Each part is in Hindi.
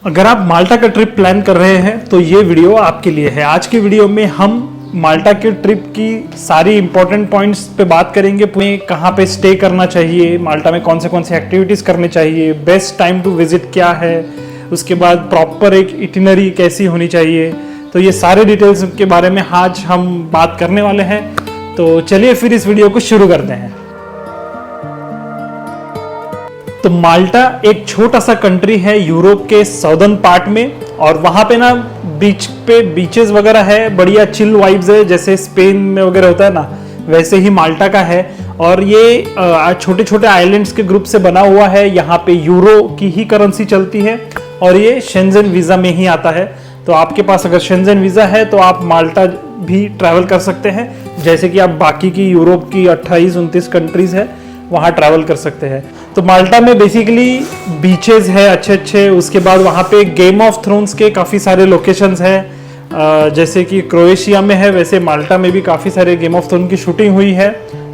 अगर आप माल्टा का ट्रिप प्लान कर रहे हैं तो ये वीडियो आपके लिए है। आज की वीडियो में हम माल्टा के ट्रिप की सारी इंपॉर्टेंट पॉइंट्स पे बात करेंगे। पुणे कहाँ पे स्टे करना चाहिए, माल्टा में कौन से एक्टिविटीज करने चाहिए, बेस्ट टाइम टू विजिट क्या है, उसके बाद प्रॉपर एक इटिनरी कैसी होनी चाहिए। तो ये सारे डिटेल्स के बारे में आज हम बात करने वाले हैं। तो चलिए फिर इस वीडियो को शुरू करते हैं। तो माल्टा एक छोटा सा कंट्री है यूरोप के साउदर्न पार्ट में, और वहां पे ना बीचेस वगैरह है, बढ़िया चिल वाइब्स है, जैसे स्पेन में वगैरह होता है ना, वैसे ही माल्टा का है। और ये छोटे छोटे आइलैंड्स के ग्रुप से बना हुआ है। यहाँ पे यूरो की ही करेंसी चलती है और ये शेंजन वीजा में ही आता है। तो आपके पास अगर शेंजन वीजा है तो आप माल्टा भी ट्रैवल कर सकते हैं, जैसे कि आप बाकी की यूरोप की 28-29 कंट्रीज है वहाँ ट्रैवल कर सकते हैं। तो माल्टा में बेसिकली बीचेस है अच्छे अच्छे। उसके बाद वहाँ पे गेम ऑफ थ्रोन्स के काफ़ी सारे लोकेशंस हैं, जैसे कि क्रोएशिया में है वैसे माल्टा में भी काफ़ी सारे गेम ऑफ थ्रोन की शूटिंग हुई है,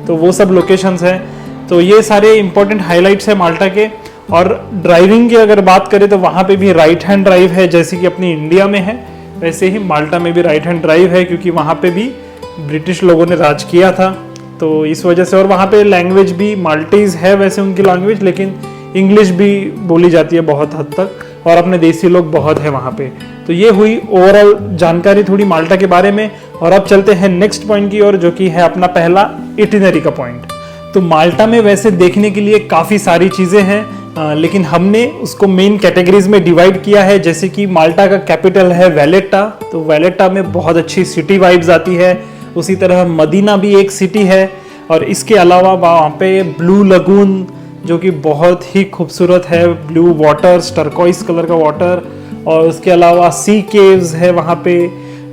तो वो सब लोकेशंस हैं। तो ये सारे इंपॉर्टेंट हाईलाइट्स है माल्टा के। और ड्राइविंग की अगर बात करें तो वहाँ पे भी राइट हैंड ड्राइव है, जैसे कि अपनी इंडिया में है वैसे ही माल्टा में भी राइट हैंड ड्राइव है, क्योंकि वहाँ पे भी ब्रिटिश लोगों ने राज किया था, तो इस वजह से। और वहाँ पे लैंग्वेज भी माल्टीज है वैसे उनकी लैंग्वेज, लेकिन इंग्लिश भी बोली जाती है बहुत हद तक, और अपने देसी लोग बहुत है वहाँ पे। तो ये हुई ओवरऑल जानकारी थोड़ी माल्टा के बारे में। और अब चलते हैं नेक्स्ट पॉइंट की ओर, जो कि है अपना पहला इटिनरी का पॉइंट। तो माल्टा में वैसे देखने के लिए काफ़ी सारी चीज़ें हैं, लेकिन हमने उसको मेन कैटेगरीज में डिवाइड किया है। जैसे कि माल्टा का कैपिटल है वैलेटा, तो वैलेटा में बहुत अच्छी सिटी वाइब्स आती है। उसी तरह मदीना भी एक सिटी है, और इसके अलावा वहाँ पे ब्लू लगून जो कि बहुत ही खूबसूरत है, ब्लू वाटर, टर्कोइस कलर का वाटर। और उसके अलावा सी केव्स है वहाँ पे,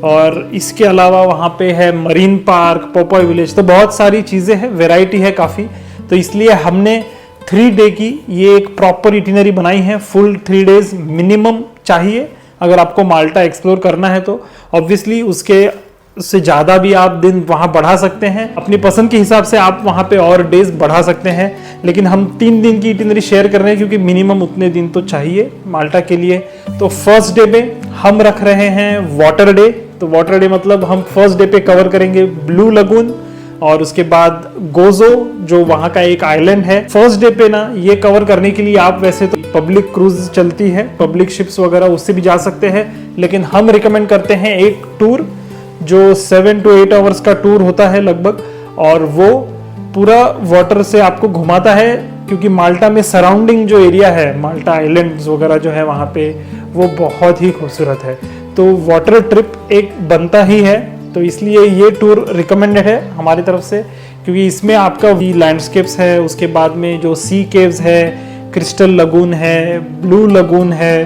और इसके अलावा वहाँ पे है मरीन पार्क, पोपोय विलेज। तो बहुत सारी चीज़ें हैं, वैरायटी है काफ़ी। तो इसलिए हमने 3 डे की ये एक प्रॉपर इटिनरी बनाई है। फुल 3 डेज मिनिमम चाहिए अगर आपको माल्टा एक्सप्लोर करना है। तो ऑब्वियसली उससे ज़्यादा भी आप दिन वहाँ बढ़ा सकते हैं, अपनी पसंद के हिसाब से आप वहाँ पे और डेज बढ़ा सकते हैं। लेकिन हम 3 दिन की इटिनरी शेयर कर रहे हैं, क्योंकि मिनिमम उतने दिन तो चाहिए माल्टा के लिए। तो फर्स्ट डे पे हम रख रहे हैं वाटर डे। तो वाटर डे मतलब हम फर्स्ट डे पे कवर करेंगे ब्लू लगून, और उसके बाद गोजो जो वहाँ का एक आइलैंड है। फर्स्ट डे पे ना ये कवर करने के लिए आप वैसे तो पब्लिक क्रूज चलती है, पब्लिक शिप्स वगैरह, उससे भी जा सकते हैं, लेकिन हम रिकमेंड करते हैं एक टूर जो 7 to 8 आवर्स का टूर होता है लगभग, और वो पूरा वाटर से आपको घुमाता है। क्योंकि माल्टा में सराउंडिंग जो एरिया है, माल्टा आइलैंड्स वगैरह जो है वहाँ पे, वो बहुत ही खूबसूरत है। तो वाटर ट्रिप एक बनता ही है, तो इसलिए ये टूर रिकमेंडेड है हमारी तरफ से, क्योंकि इसमें आपका लैंडस्केप्स है, उसके बाद में जो सी केव्स है, क्रिस्टल लगून है, ब्लू लगून है,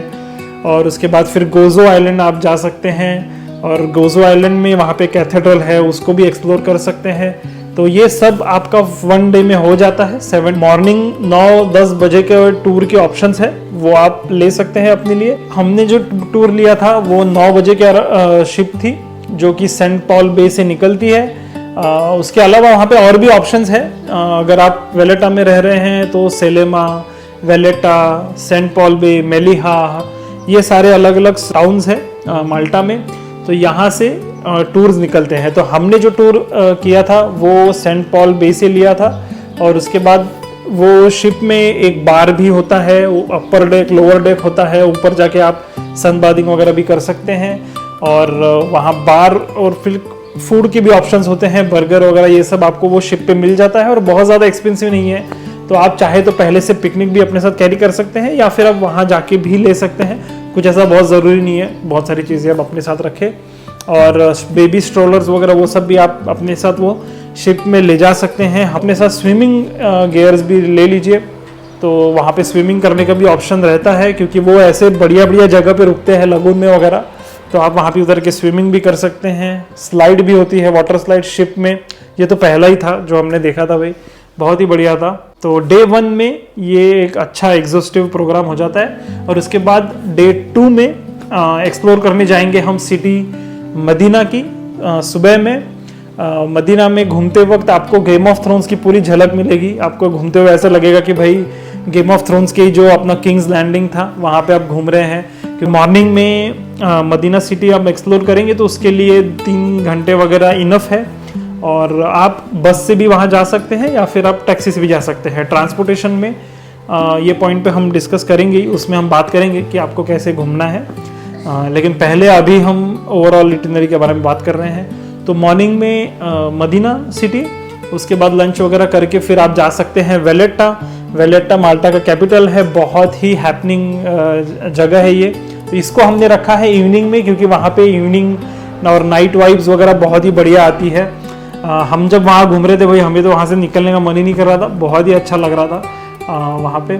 और उसके बाद फिर गोजो आइलैंड आप जा सकते हैं। और गोजो आइलैंड में वहाँ पे कैथेड्रल है, उसको भी एक्सप्लोर कर सकते हैं। तो ये सब आपका 1 डे में हो जाता है। 7 मॉर्निंग 9-10 बजे के टूर के ऑप्शंस है, वो आप ले सकते हैं अपने लिए। हमने जो टूर लिया था वो 9 बजे की शिप थी, जो कि सेंट पॉल बे से निकलती है। उसके अलावा वहाँ पे और भी ऑप्शंस है। अगर आप वेलेटा में रह रहे हैं तो सेलेमा, वेलेटा, सेंट पॉल बे, मेलिहा, ये सारे अलग अलग टाउन्स है माल्टा में। तो यहाँ से टूर्स निकलते हैं। तो हमने जो टूर किया था वो सेंट पॉल बे से लिया था, और उसके बाद वो शिप में एक बार भी होता है, अपर डेक लोअर डेक होता है, ऊपर जाके आप सनबादिंग वगैरह भी कर सकते हैं। और वहाँ बार और फिर फूड के भी ऑप्शंस होते हैं, बर्गर वगैरह ये सब आपको वो शिप पे मिल जाता है, और बहुत ज़्यादा एक्सपेंसिव नहीं है। तो आप चाहे तो पहले से पिकनिक भी अपने साथ कैरी कर सकते हैं, या फिर आप वहाँ जाके भी ले सकते हैं। कुछ ऐसा बहुत ज़रूरी नहीं है, बहुत सारी चीज़ें आप अपने साथ रखें। और बेबी स्ट्रोलर्स वगैरह वो सब भी आप अपने साथ वो शिप में ले जा सकते हैं। अपने साथ स्विमिंग गियर्स भी ले लीजिए, तो वहाँ पे स्विमिंग करने का भी ऑप्शन रहता है, क्योंकि वो ऐसे बढ़िया बढ़िया जगह पे रुकते हैं लगून में वगैरह, तो आप वहाँ पे उतर के स्विमिंग भी कर सकते हैं। स्लाइड भी होती है, वाटर स्लाइड शिप में। ये तो पहला ही था जो हमने देखा था भाई, बहुत ही बढ़िया था। तो डे 1 में ये एक अच्छा एग्जॉस्टिव प्रोग्राम हो जाता है। और उसके बाद डे 2 में एक्सप्लोर करने जाएंगे हम सिटी मदीना की। सुबह में मदीना में घूमते वक्त आपको गेम ऑफ थ्रोन्स की पूरी झलक मिलेगी। आपको घूमते हुए ऐसा लगेगा कि भाई गेम ऑफ थ्रोन्स की जो अपना किंग्स लैंडिंग था वहाँ पे आप घूम रहे हैं। कि मॉर्निंग में मदीना सिटी आप एक्सप्लोर करेंगे तो उसके लिए 3 घंटे वगैरह इनफ है, और आप बस से भी वहाँ जा सकते हैं या फिर आप टैक्सी से भी जा सकते हैं। ट्रांसपोर्टेशन में ये पॉइंट पे हम डिस्कस करेंगे, उसमें हम बात करेंगे कि आपको कैसे घूमना है। लेकिन पहले अभी हम ओवरऑल इटिनरी के बारे में बात कर रहे हैं। तो मॉर्निंग में मदीना सिटी, उसके बाद लंच वगैरह करके फिर आप जा सकते हैं वेलेटा। वेलेटा माल्टा का कैपिटल है, बहुत ही हैपनिंग जगह है ये। तो इसको हमने रखा है इवनिंग में, क्योंकि वहाँ पे इवनिंग और नाइट वाइब्स वगैरह बहुत ही बढ़िया आती है। हम जब वहाँ घूम रहे थे भाई, हमें तो वहाँ से निकलने का मन ही नहीं कर रहा था, बहुत ही अच्छा लग रहा था वहाँ पे।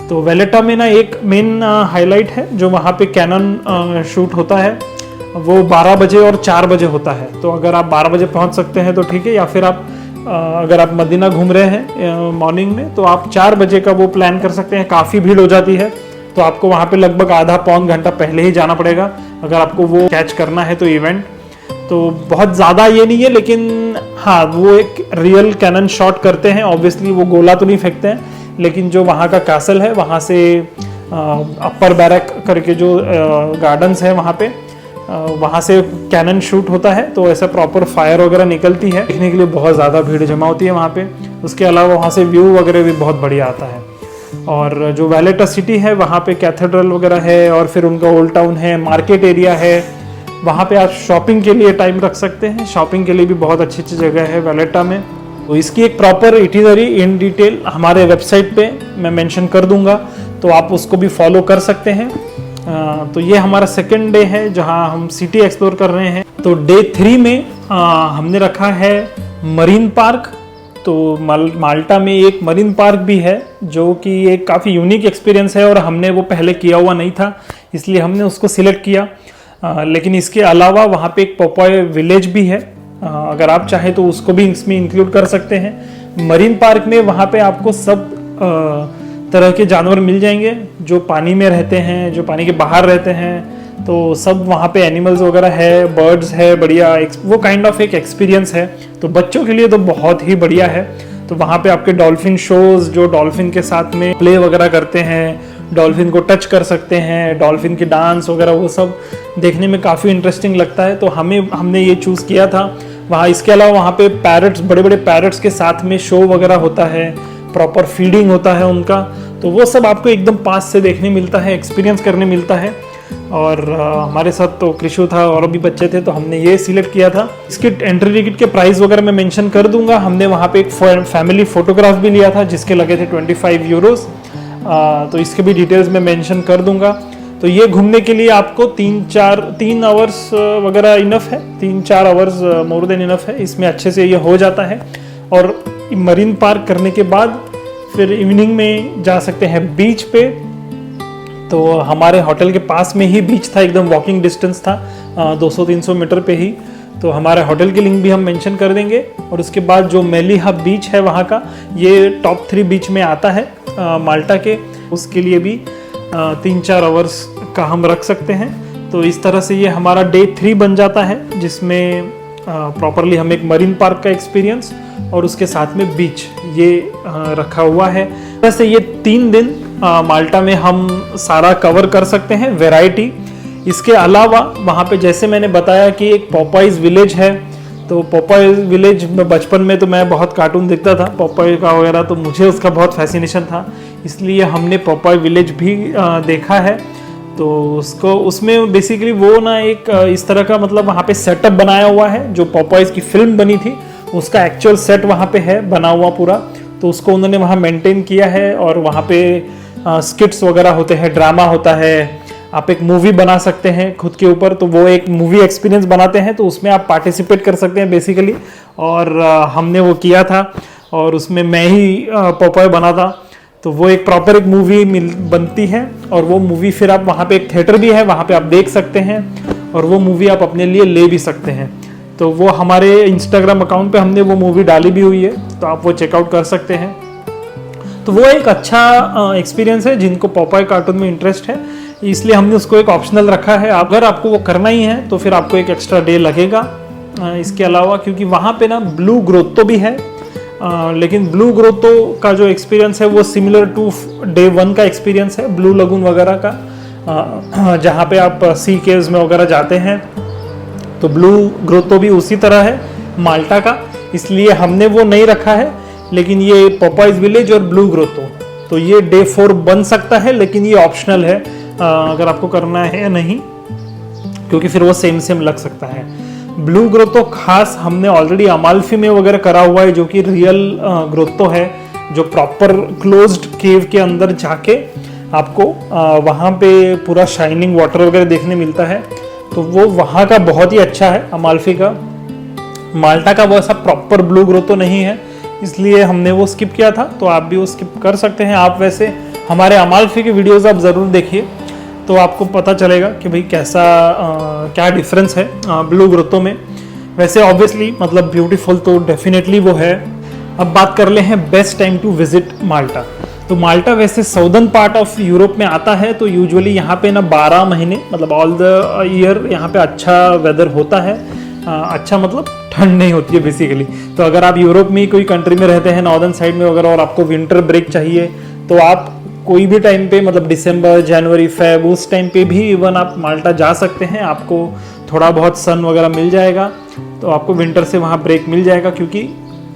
तो वेलेटा में ना एक मेन हाईलाइट है, जो वहाँ पे कैनन शूट होता है वो 12 बजे और 4 बजे होता है। तो अगर आप 12 बजे पहुँच सकते हैं तो ठीक है, या फिर आप अगर आप मदीना घूम रहे हैं मॉर्निंग में तो आप 4 बजे का वो प्लान कर सकते हैं। काफ़ी भीड़ हो जाती है तो आपको वहाँ पे लगभग आधा पौन घंटा पहले ही जाना पड़ेगा अगर आपको वो कैच करना है तो इवेंट। तो बहुत ज़्यादा ये नहीं है, लेकिन हाँ वो एक रियल कैनन शॉट करते हैं। ऑब्वियसली वो गोला तो नहीं फेंकते हैं, लेकिन जो वहाँ का कैसल है वहाँ से अपर बैरक करके जो गार्डन्स है वहाँ पे वहाँ से कैनन शूट होता है। तो ऐसा प्रॉपर फायर वगैरह निकलती है, देखने के लिए बहुत ज़्यादा भीड़ जमा होती है वहाँ पे। उसके अलावा वहाँ से व्यू वगैरह भी बहुत बढ़िया आता है। और जो वेलेटा सिटी है वहाँ पे कैथेड्रल वगैरह है, और फिर उनका ओल्ड टाउन है, मार्केट एरिया है। वहाँ पे आप शॉपिंग के लिए टाइम रख सकते हैं, शॉपिंग के लिए भी बहुत अच्छी अच्छी जगह है वेलेटा में। तो इसकी एक प्रॉपर इटिनरी इन डिटेल हमारे वेबसाइट पे मैं मेंशन कर दूंगा, तो आप उसको भी फॉलो कर सकते हैं। तो ये हमारा सेकेंड डे है जहाँ हम सिटी एक्सप्लोर कर रहे हैं। तो डे 3 में हमने रखा है मरीन पार्क। तो माल्टा में एक मरीन पार्क भी है जो कि एक काफ़ी यूनिक एक्सपीरियंस है, और हमने वो पहले किया हुआ नहीं था इसलिए हमने उसको सिलेक्ट किया। लेकिन इसके अलावा वहाँ पे एक पोपॉय विलेज भी है, अगर आप चाहें तो उसको भी इसमें इंक्लूड कर सकते हैं। मरीन पार्क में वहाँ पे आपको सब तरह के जानवर मिल जाएंगे जो पानी में रहते हैं, जो पानी के बाहर रहते हैं। तो सब वहाँ पे एनिमल्स वगैरह है, बर्ड्स है, बढ़िया वो काइंड ऑफ एक एक्सपीरियंस है। तो बच्चों के लिए तो बहुत ही बढ़िया है। तो वहाँ पे आपके डॉल्फिन शोज, जो डॉल्फिन के साथ में प्ले वगैरह करते हैं, डॉल्फिन को टच कर सकते हैं, डॉल्फिन के डांस वगैरह, वो सब देखने में काफ़ी इंटरेस्टिंग लगता है। तो हमने ये चूज़ किया था वहाँ। इसके अलावा वहाँ पे पैरट्स, बड़े बड़े पैरट्स के साथ में शो वगैरह होता है, प्रॉपर फीडिंग होता है उनका। तो वो सब आपको एकदम पास से देखने मिलता है, एक्सपीरियंस करने मिलता है। और हमारे साथ तो कृषु था और भी बच्चे थे, तो हमने ये सिलेक्ट किया था। इसके एंट्री टिकट के प्राइस वगैरह मैं मेंशन कर दूंगा। हमने वहाँ पे एक फैमिली फोटोग्राफ भी लिया था जिसके लगे थे 25 यूरोस। तो इसके भी डिटेल्स मैं मेंशन कर दूंगा। तो ये घूमने के लिए आपको 3 आवर्स वगैरह इनफ है, 3-4 आवर्स मोर देन इनफ है, इसमें अच्छे से ये हो जाता है। और मरीन पार्क करने के बाद फिर इवनिंग में जा सकते हैं बीच पे। तो हमारे होटल के पास में ही बीच था, एकदम वॉकिंग डिस्टेंस था 200-300 मीटर पे ही। तो हमारे होटल की लिंक भी हम मेंशन कर देंगे। और उसके बाद जो मेलिहा बीच है वहाँ का, ये टॉप 3 बीच में आता है माल्टा के। उसके लिए भी 3-4 आवर्स का हम रख सकते हैं। तो इस तरह से ये हमारा डे 3 बन जाता है, जिसमें प्रॉपरली हम एक मरीन पार्क का एक्सपीरियंस और उसके साथ में बीच ये रखा हुआ है। वैसे ये 3 दिन माल्टा में हम सारा कवर कर सकते हैं, वैरायटी। इसके अलावा वहाँ पे जैसे मैंने बताया कि एक पॉपाइज विलेज है। तो पॉपाइज विलेज में बचपन में तो मैं बहुत कार्टून देखता था पॉपाई का वगैरह, तो मुझे उसका बहुत फैसिनेशन था, इसलिए हमने पॉपाई विलेज भी देखा है। तो उसमें बेसिकली वो ना एक इस तरह का मतलब वहाँ पे सेटअप बनाया हुआ है, जो पॉपाइज की फिल्म बनी थी उसका एक्चुअल सेट वहाँ पे है बना हुआ पूरा। तो उसको उन्होंने वहाँ मेंटेन किया है, और वहाँ पे स्किट्स वगैरह होते हैं, ड्रामा होता है, आप एक मूवी बना सकते हैं खुद के ऊपर। तो वो एक मूवी एक्सपीरियंस बनाते हैं, तो उसमें आप पार्टिसिपेट कर सकते हैं बेसिकली। और हमने वो किया था, और उसमें मैं ही पॉपाई बना था। तो वो एक प्रॉपर एक मूवी बनती है, और वो मूवी फिर आप वहाँ पे एक थिएटर भी है, वहाँ पे आप देख सकते हैं, और वो मूवी आप अपने लिए ले भी सकते हैं। तो वो हमारे इंस्टाग्राम अकाउंट पे हमने वो मूवी डाली भी हुई है, तो आप वो चेकआउट कर सकते हैं। तो वो एक अच्छा एक्सपीरियंस है जिनको पॉपाई कार्टून में इंटरेस्ट है, इसलिए हमने उसको एक ऑप्शनल रखा है। अगर आपको वो करना ही है तो फिर आपको एक एक्स्ट्रा डे लगेगा इसके अलावा, क्योंकि वहाँ पे ना ब्लू ग्रोथ तो भी है, लेकिन ब्लू ग्रोतो का जो एक्सपीरियंस है वो सिमिलर टू डे 1 का एक्सपीरियंस है, ब्लू लगून वगैरह का, जहाँ पे आप सी केव्स में वगैरह जाते हैं। तो ब्लू ग्रोतो भी उसी तरह है माल्टा का, इसलिए हमने वो नहीं रखा है। लेकिन ये पोपाइज विलेज और ब्लू ग्रोतो तो ये डे 4 बन सकता है, लेकिन ये ऑप्शनल है अगर आपको करना है या नहीं, क्योंकि फिर वो सेम लग सकता है। ब्लू ग्रोतो खास हमने ऑलरेडी अमाल्फी में वगैरह करा हुआ है, जो कि रियल ग्रोतो है, जो प्रॉपर क्लोज्ड केव के अंदर जाके आपको वहाँ पे पूरा शाइनिंग वाटर वगैरह देखने मिलता है। तो वो वहाँ का बहुत ही अच्छा है अमाल्फी का। माल्टा का वो ऐसा प्रॉपर ब्लू ग्रोतो नहीं है, इसलिए हमने वो स्किप किया था। तो आप भी वो स्किप कर सकते हैं। आप वैसे हमारे अमाल्फी की वीडियोस आप ज़रूर देखिए, तो आपको पता चलेगा कि भाई कैसा क्या डिफरेंस है ब्लू ग्रोतो में। वैसे ऑब्वियसली मतलब ब्यूटीफुल तो डेफिनेटली वो है। अब बात कर ले हैं बेस्ट टाइम टू विजिट माल्टा। तो माल्टा वैसे साउदर्न पार्ट ऑफ यूरोप में आता है, तो यूजुअली यहाँ पे ना 12 महीने मतलब ऑल द ईयर यहाँ पे अच्छा वेदर होता है। अच्छा मतलब ठंड नहीं होती है बेसिकली। तो अगर आप यूरोप में कोई कंट्री में रहते हैं नॉर्दर्न साइड में वगैरह और आपको विंटर ब्रेक चाहिए, तो आप कोई भी टाइम पे मतलब दिसंबर, जनवरी, फेब उस टाइम पे भी इवन आप माल्टा जा सकते हैं। आपको थोड़ा बहुत सन वगैरह मिल जाएगा, तो आपको विंटर से वहाँ ब्रेक मिल जाएगा, क्योंकि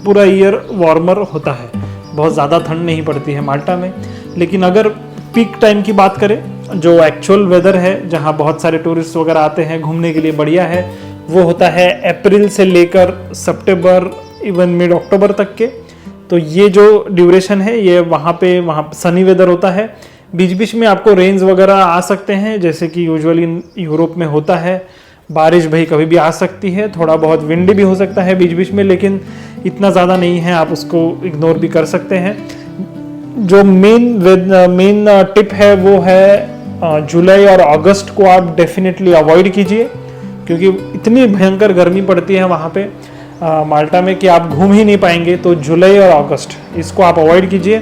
पूरा ईयर वार्मर होता है, बहुत ज़्यादा ठंड नहीं पड़ती है माल्टा में। लेकिन अगर पीक टाइम की बात करें, जो एक्चुअल वेदर है जहाँ बहुत सारे टूरिस्ट वगैरह आते हैं घूमने के लिए, बढ़िया है, वो होता है अप्रैल से लेकर सितंबर इवन मिड अक्टूबर तक के। तो ये जो ड्यूरेशन है ये वहाँ सनी वेदर होता है। बीच बीच में आपको रेंज वगैरह आ सकते हैं, जैसे कि यूजुअली यूरोप में होता है। बारिश भाई कभी भी आ सकती है, थोड़ा बहुत विंडी भी हो सकता है बीच बीच में, लेकिन इतना ज़्यादा नहीं है, आप उसको इग्नोर भी कर सकते हैं। जो मेन टिप है वो है जुलाई और अगस्त को आप डेफिनेटली अवॉइड कीजिए, क्योंकि इतनी भयंकर गर्मी पड़ती है वहाँ पे माल्टा में कि आप घूम ही नहीं पाएंगे। तो जुलाई और अगस्त इसको आप अवॉइड कीजिए।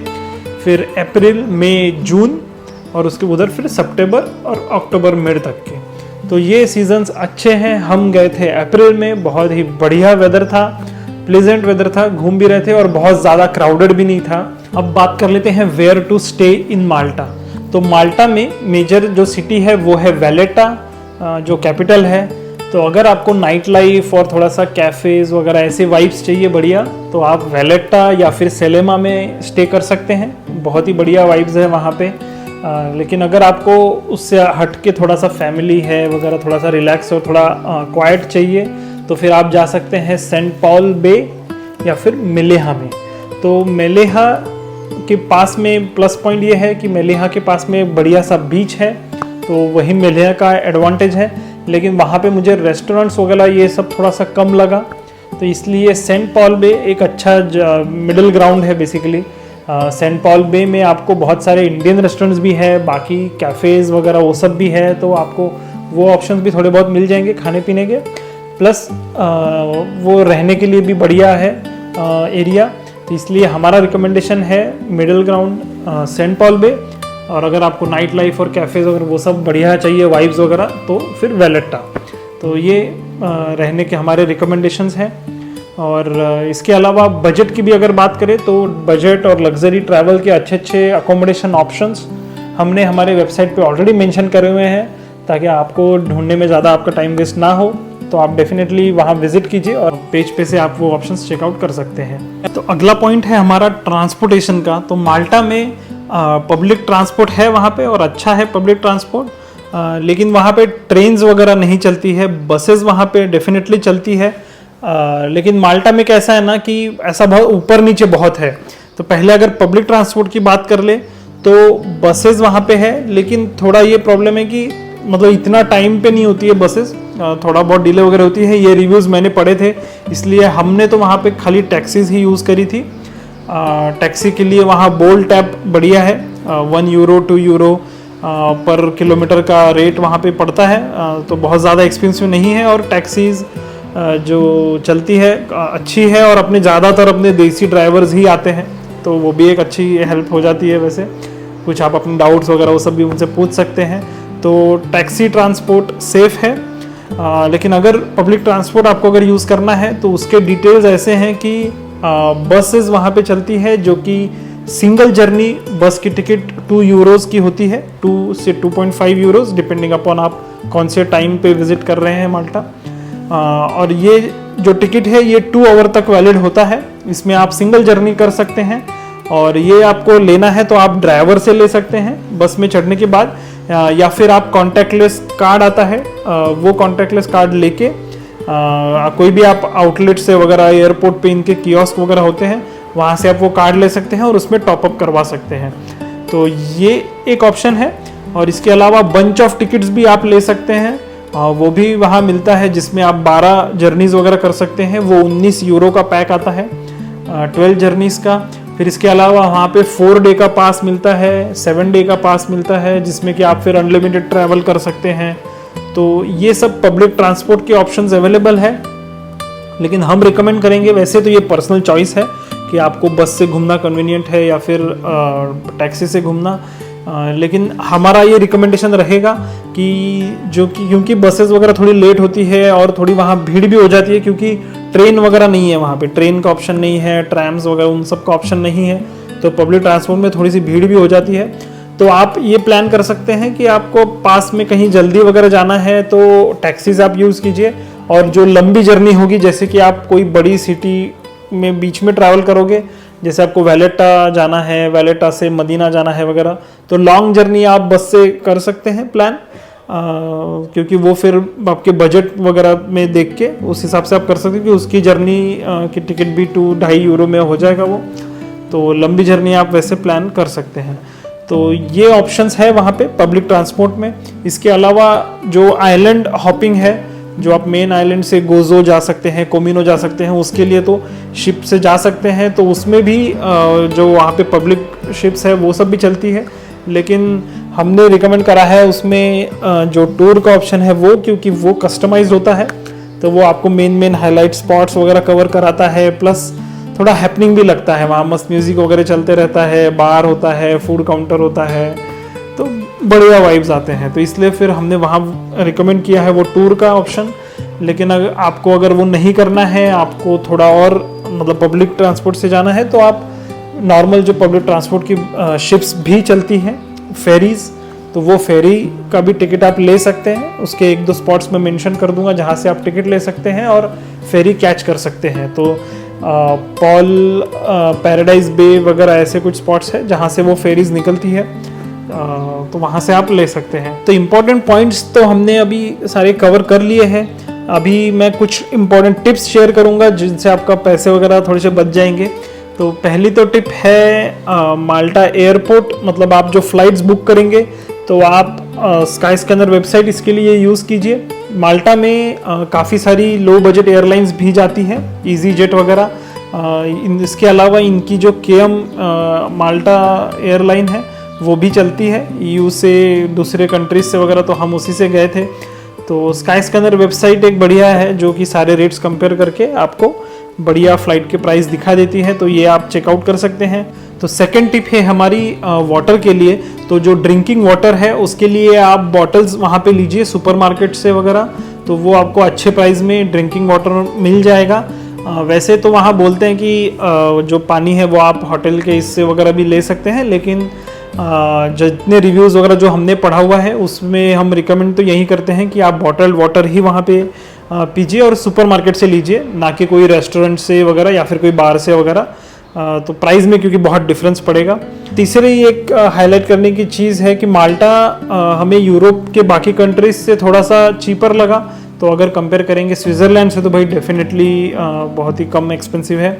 फिर अप्रैल, मई, जून और उसके उधर फिर सितंबर और अक्टूबर मिड तक के, तो ये सीजन्स अच्छे हैं। हम गए थे अप्रैल में, बहुत ही बढ़िया वेदर था, प्लेजेंट वेदर था, घूम भी रहे थे और बहुत ज़्यादा क्राउडेड भी नहीं था। अब बात कर लेते हैं वेयर टू स्टे इन माल्टा। तो माल्टा में मेजर जो सिटी है वो है वैलेटा, जो कैपिटल है। तो अगर आपको नाइट लाइफ और थोड़ा सा कैफ़ेज़ वगैरह ऐसे वाइब्स चाहिए बढ़िया, तो आप वैलेटा या फिर सेलेमा में स्टे कर सकते हैं, बहुत ही बढ़िया वाइब्स है वहाँ पे। लेकिन अगर आपको उससे हट के थोड़ा सा फैमिली है वगैरह, थोड़ा सा रिलैक्स और थोड़ा क्वाइट चाहिए, तो फिर आप जा सकते हैं सेंट पॉल बे या फिर मेलेहा में। तो मेलेहा के पास में प्लस पॉइंट ये है कि मेलेहा के पास में बढ़िया सा बीच है, तो वही मेलेहा का एडवांटेज है। लेकिन वहाँ पे मुझे रेस्टोरेंट्स वगैरह ये सब थोड़ा सा कम लगा, तो इसलिए सेंट पॉल बे एक अच्छा मिडिल ग्राउंड है बेसिकली। सेंट पॉल बे में आपको बहुत सारे इंडियन रेस्टोरेंट्स भी है, बाकी कैफ़ेज़ वगैरह वो सब भी है, तो आपको वो ऑप्शंस भी थोड़े बहुत मिल जाएंगे खाने पीने के। प्लस वो रहने के लिए भी बढ़िया है एरिया, तो इसलिए हमारा रिकमेंडेशन है मिडिल ग्राउंड सेंट पॉल बे। और अगर आपको नाइट लाइफ और कैफ़ेज़ वगैरह वो सब बढ़िया चाहिए वाइब्स वगैरह, तो फिर वैलेटा। तो ये रहने के हमारे रिकमेंडेशंस हैं। और इसके अलावा बजट की भी अगर बात करें, तो बजट और लग्जरी ट्रैवल के अच्छे अकोमोडेशन ऑप्शंस हमने हमारे वेबसाइट पे ऑलरेडी मेंशन करे हुए हैं, ताकि आपको ढूंढने में ज़्यादा आपका टाइम वेस्ट ना हो। तो आप डेफिनेटली वहाँ विजिट कीजिए और पेज पे से आप वो ऑप्शंस चेकआउट कर सकते हैं। तो अगला पॉइंट है हमारा ट्रांसपोर्टेशन का। तो माल्टा में पब्लिक ट्रांसपोर्ट है वहाँ पे, और अच्छा है पब्लिक ट्रांसपोर्ट, लेकिन वहाँ पे ट्रेन्स वगैरह नहीं चलती है, बसेस वहाँ पे डेफिनेटली चलती है। लेकिन माल्टा में कैसा है ना कि ऐसा बहुत ऊपर नीचे बहुत है। तो पहले अगर पब्लिक ट्रांसपोर्ट की बात कर ले, तो बसेस वहाँ पे है, लेकिन थोड़ा ये प्रॉब्लम है कि मतलब इतना टाइम पे नहीं होती है बसेस, थोड़ा बहुत डिले वगैरह होती है। ये रिव्यूज़ मैंने पढ़े थे, इसलिए हमने तो वहाँ पे खाली टैक्सीज ही यूज़ करी थी। टैक्सी के लिए वहाँ बोल्ट ऐप बढ़िया है, 1 यूरो 2 यूरो पर किलोमीटर का रेट वहाँ पे पड़ता है, तो बहुत ज़्यादा एक्सपेंसिव नहीं है। और टैक्सीज़ जो चलती है अच्छी है, और अपने ज़्यादातर अपने देसी ड्राइवर्स ही आते हैं, तो वो भी एक अच्छी हेल्प हो जाती है। वैसे कुछ आप अपने डाउट्स वगैरह वो सब भी उनसे पूछ सकते हैं। तो टैक्सी ट्रांसपोर्ट सेफ़ है, लेकिन अगर पब्लिक ट्रांसपोर्ट आपको अगर यूज़ करना है तो उसके डिटेल्स ऐसे हैं कि बसेस वहाँ पे चलती है जो कि सिंगल जर्नी बस की टिकट 2 यूरोज की होती है, 2 से 2.5 यूरोज डिपेंडिंग अपॉन आप कौन से टाइम पे विजिट कर रहे हैं माल्टा। और ये जो टिकट है ये 2 आवर तक वैलिड होता है। इसमें आप सिंगल जर्नी कर सकते हैं और ये आपको लेना है तो आप ड्राइवर से ले सकते हैं बस में चढ़ने के बाद, या फिर आप कॉन्टैक्टलेस कार्ड आता है वो कॉन्टैक्टलेस कार्ड लेके कोई भी आप आउटलेट से वगैरह, एयरपोर्ट पे इनके कियोस्क वगैरह होते हैं, वहाँ से आप वो कार्ड ले सकते हैं और उसमें टॉपअप करवा सकते हैं। तो ये एक ऑप्शन है। और इसके अलावा बंच ऑफ टिकट्स भी आप ले सकते हैं, वो भी वहाँ मिलता है जिसमें आप 12 जर्नीज वगैरह कर सकते हैं। वो 19 यूरो का पैक आता है 12 जर्नीज का। फिर इसके अलावा वहाँ पे 4 डे का पास मिलता है, 7 डे का पास मिलता है जिसमें कि आप फिर अनलिमिटेड ट्रैवल कर सकते हैं। तो ये सब पब्लिक ट्रांसपोर्ट के ऑप्शंस अवेलेबल है, लेकिन हम रिकमेंड करेंगे, वैसे तो ये पर्सनल चॉइस है कि आपको बस से घूमना कन्वीनियंट है या फिर टैक्सी से घूमना, लेकिन हमारा ये रिकमेंडेशन रहेगा कि क्योंकि बसेस वगैरह थोड़ी लेट होती है और थोड़ी वहाँ भीड़ भी हो जाती है, क्योंकि ट्रेन वगैरह नहीं है वहाँ पे, ट्रेन का ऑप्शन नहीं है, ट्रैम्स वगैरह उन सब का ऑप्शन नहीं है, तो पब्लिक ट्रांसपोर्ट में थोड़ी सी भीड़ भी हो जाती है। तो आप ये प्लान कर सकते हैं कि आपको पास में कहीं जल्दी वगैरह जाना है तो टैक्सीज आप यूज़ कीजिए, और जो लंबी जर्नी होगी जैसे कि आप कोई बड़ी सिटी में बीच में ट्रैवल करोगे, जैसे आपको वैलेटा जाना है, वैलेटा से मदीना जाना है वगैरह, तो लॉन्ग जर्नी आप बस से कर सकते हैं प्लान, क्योंकि वो फिर आपके बजट वगैरह में देख के उस हिसाब से आप कर सकते हैं कि उसकी जर्नी की टिकट भी 2-2.5 यूरो में हो जाएगा वो। तो लंबी जर्नी आप वैसे प्लान कर सकते हैं। तो ये ऑप्शंस है वहाँ पे पब्लिक ट्रांसपोर्ट में। इसके अलावा जो आइलैंड हॉपिंग है, जो आप मेन आइलैंड से गोजो जा सकते हैं, कोमिनो जा सकते हैं, उसके लिए तो शिप से जा सकते हैं। तो उसमें भी जो वहाँ पे पब्लिक शिप्स है वो सब भी चलती है, लेकिन हमने रिकमेंड करा है उसमें जो टूर का ऑप्शन है वो, क्योंकि वो कस्टमाइज्ड होता है, तो वो आपको मेन हाईलाइट स्पॉट्स वगैरह कवर कराता है, प्लस थोड़ा हैपनिंग भी लगता है वहाँ, मस्त म्यूजिक वगैरह चलते रहता है, बार होता है, फूड काउंटर होता है, तो बढ़िया वाइब्स आते हैं। तो इसलिए फिर हमने वहाँ रिकमेंड किया है वो टूर का ऑप्शन। लेकिन अगर आपको वो नहीं करना है, आपको थोड़ा और मतलब पब्लिक ट्रांसपोर्ट से जाना है, तो आप नॉर्मल जो पब्लिक ट्रांसपोर्ट की शिप्स भी चलती हैं, फेरीज, तो वो फेरी का भी टिकट आप ले सकते हैं। उसके 1-2 स्पॉट्स में मेंशन कर दूंगा जहाँ से आप टिकट ले सकते हैं और फेरी कैच कर सकते हैं। तो पॉल पैराडाइज बे वगैरह ऐसे कुछ स्पॉट्स है जहाँ से वो फेरीज निकलती है, तो वहाँ से आप ले सकते हैं। तो इम्पोर्टेंट पॉइंट्स तो हमने अभी सारे कवर कर लिए हैं। अभी मैं कुछ इम्पोर्टेंट टिप्स शेयर करूँगा जिनसे आपका पैसे वगैरह थोड़े से बच जाएंगे। तो पहली तो टिप है माल्टा एयरपोर्ट, मतलब आप जो फ्लाइट्स बुक करेंगे तो आप स्काई स्कैनर वेबसाइट इसके लिए यूज़ कीजिए। माल्टा में काफ़ी सारी लो बजट एयरलाइंस भी जाती हैं, ईजी जेट वगैरह। इसके अलावा इनकी जो केएम माल्टा एयरलाइन है वो भी चलती है ईयू से, दूसरे कंट्रीज से वगैरह, तो हम उसी से गए थे। तो स्काई स्कैनर वेबसाइट एक बढ़िया है जो कि सारे रेट्स कंपेयर करके आपको बढ़िया फ्लाइट के प्राइस दिखा देती है, तो ये आप चेकआउट कर सकते हैं। तो सेकंड टिप है हमारी वाटर के लिए। तो जो ड्रिंकिंग वाटर है उसके लिए आप बॉटल्स वहाँ पे लीजिए सुपरमार्केट से वगैरह, तो वो आपको अच्छे प्राइस में ड्रिंकिंग वाटर मिल जाएगा। वैसे तो वहाँ बोलते हैं कि जो पानी है वो आप होटल के इससे वगैरह भी ले सकते हैं, लेकिन जितने रिव्यूज़ वगैरह जो हमने पढ़ा हुआ है उसमें हम रिकमेंड तो यही करते हैं कि आप बॉटल वाटर ही वहाँ पे पीजिए और सुपरमार्केट से लीजिए, ना कि कोई रेस्टोरेंट से वगैरह या फिर कोई बार से वगैरह। तो प्राइस में क्योंकि बहुत डिफरेंस पड़ेगा। तीसरी एक हाईलाइट करने की चीज़ है कि माल्टा हमें यूरोप के बाकी कंट्रीज से थोड़ा सा चीपर लगा। तो अगर कंपेयर करेंगे स्विट्ज़रलैंड से तो भाई डेफिनेटली बहुत ही कम एक्सपेंसिव है,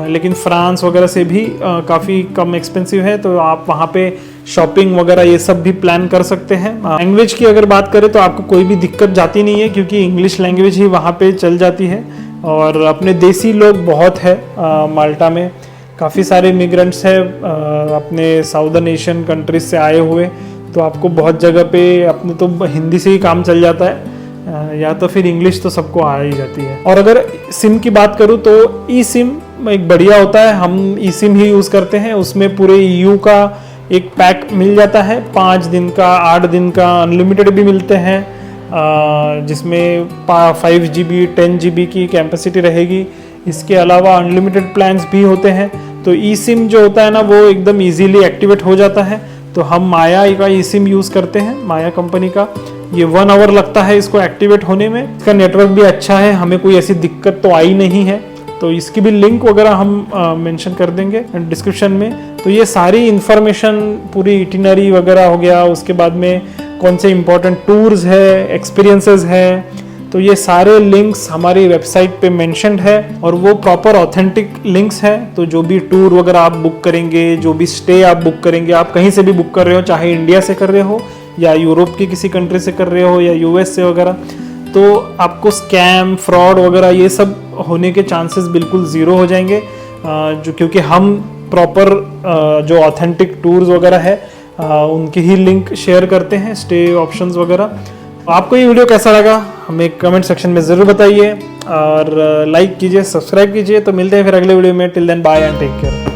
लेकिन फ्रांस वगैरह से भी काफ़ी कम एक्सपेंसिव है। तो आप वहाँ पे शॉपिंग वगैरह ये सब भी प्लान कर सकते हैं। लैंग्वेज की अगर बात करें तो आपको कोई भी दिक्कत जाती नहीं है, क्योंकि इंग्लिश लैंग्वेज ही वहाँ पे चल जाती है और अपने देसी लोग बहुत है माल्टा में। काफ़ी सारे इमिग्रेंट्स हैं अपने साउदर्न एशियन कंट्रीज से आए हुए, तो आपको बहुत जगह पे अपने तो हिंदी से ही काम चल जाता है, या तो फिर इंग्लिश तो सबको आ ही जाती है। और अगर सिम की बात करूँ तो ई सिम एक बढ़िया होता है, हम ई सिम ही यूज़ करते हैं। उसमें पूरे ईयू का एक पैक मिल जाता है, 5 दिन का, 8 दिन का, अनलिमिटेड भी मिलते हैं, जिसमें 5 GB 10 GB की कैपेसिटी रहेगी। इसके अलावा अनलिमिटेड प्लान्स भी होते हैं। तो ई सिम जो होता है ना वो एकदम इजीली एक्टिवेट हो जाता है। तो हम माया का ई सिम यूज़ करते हैं, माया कंपनी का। ये 1 आवर लगता है इसको एक्टिवेट होने में। इसका नेटवर्क भी अच्छा है, हमें कोई ऐसी दिक्कत तो आई नहीं है। तो इसकी भी लिंक वगैरह हम मेंशन कर देंगे डिस्क्रिप्शन में। तो ये सारी इन्फॉर्मेशन, पूरी इटिनरी वगैरह हो गया, उसके बाद में कौन से इंपॉर्टेंट टूर्स है, एक्सपीरियंसेस है, तो ये सारे लिंक्स हमारी वेबसाइट पे मेंशन्ड है और वो प्रॉपर ऑथेंटिक लिंक्स हैं। तो जो भी टूर वगैरह आप बुक करेंगे, जो भी स्टे आप बुक करेंगे, आप कहीं से भी बुक कर रहे हो, चाहे इंडिया से कर रहे हो या यूरोप की किसी कंट्री से कर रहे हो या यूएस से वगैरह, तो आपको स्कैम, फ्रॉड वगैरह ये सब होने के चांसेस बिल्कुल ज़ीरो हो जाएंगे। जो क्योंकि हम प्रॉपर जो ऑथेंटिक टूर्स वगैरह है उनके ही लिंक शेयर करते हैं, स्टे ऑप्शंस वगैरह। आपको ये वीडियो कैसा लगा हमें कमेंट सेक्शन में ज़रूर बताइए और लाइक कीजिए, सब्सक्राइब कीजिए। तो मिलते हैं फिर अगले वीडियो में। Till then bye and take care.